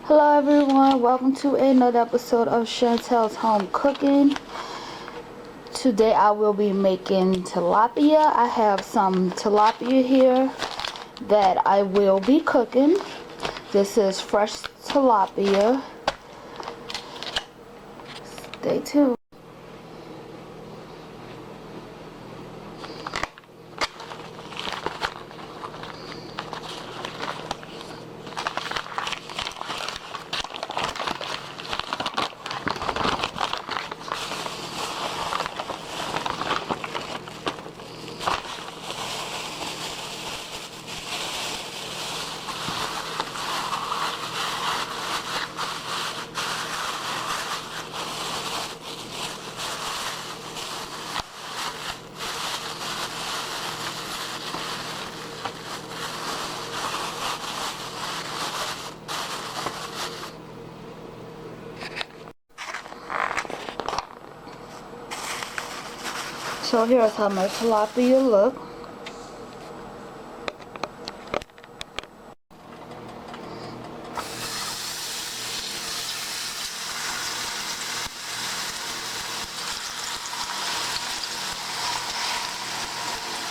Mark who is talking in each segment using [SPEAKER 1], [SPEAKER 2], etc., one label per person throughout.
[SPEAKER 1] Hello everyone, welcome to another episode of Chantel's Home Cooking. Today I will be making tilapia. I have some tilapia here that I will be cooking. This is fresh tilapia. Stay tuned. So here's how my tilapia look.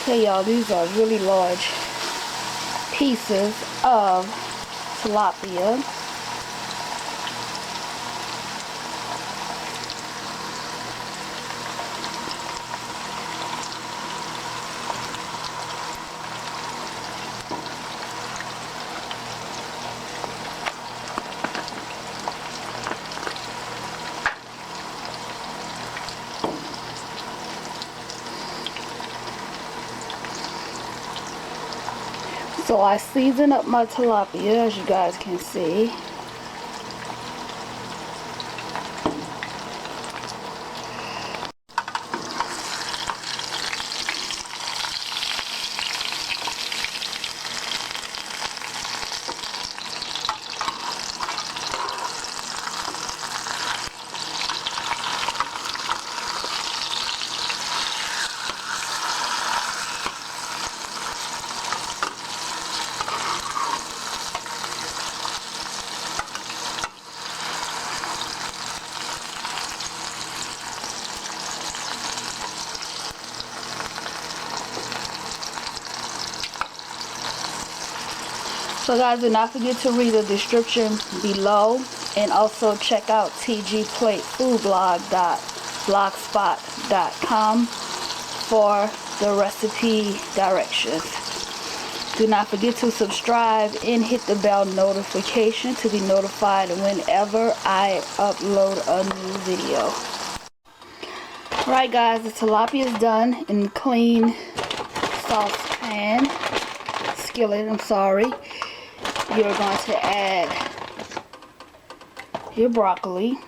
[SPEAKER 1] Okay y'all, these are really large pieces of tilapia. So I season up my tilapia, as you guys can see. So guys, do not forget to read the description below and also check out tgplatefoodblog.blogspot.com for the recipe directions. Do not forget to subscribe and hit the bell notification to be notified whenever I upload a new video. Alright guys, the tilapia is done in clean saucepan, skillet, I'm sorry. You're going to add your broccoli.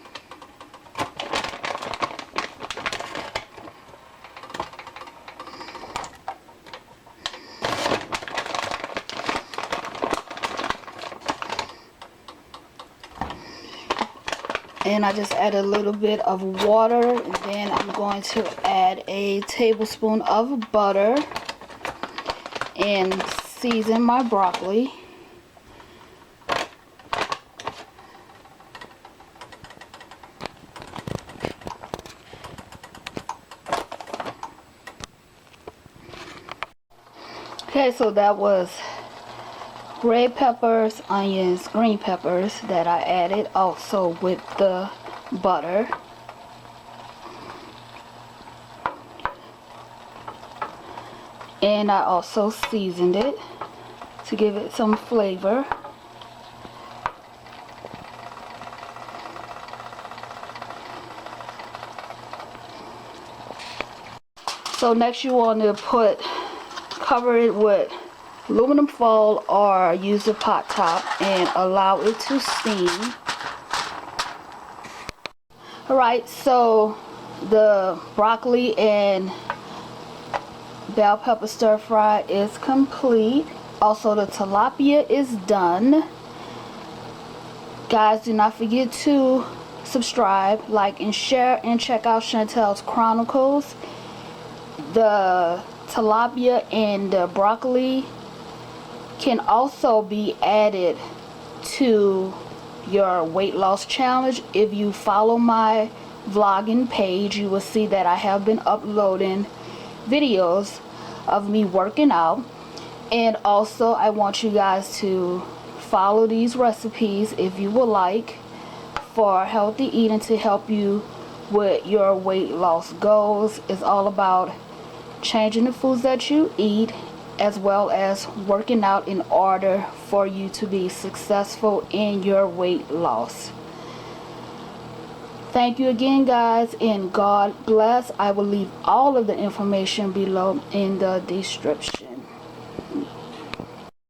[SPEAKER 1] And I just add a little bit of water, and then I'm going to add a tablespoon of butter and season my broccoli. Okay, so that was red peppers, onions, green peppers that I added also with the butter. And I also seasoned it to give it some flavor. So next you want to cover it with aluminum foil or use a pot top and allow it to steam. Alright, so the broccoli and bell pepper stir fry is complete. Also the tilapia is done. Guys, do not forget to subscribe, like, and share, and check out Chantel's Chronicles. The tilapia and the broccoli can also be added to your weight loss challenge. If you follow my vlogging page, you will see that I have been uploading videos of me working out. And also I want you guys to follow these recipes if you would like, for healthy eating to help you with your weight loss goals. It's all about changing the foods that you eat, as well as working out in order for you to be successful in your weight loss. Thank you again, guys, and God bless. I will leave all of the information below in the description.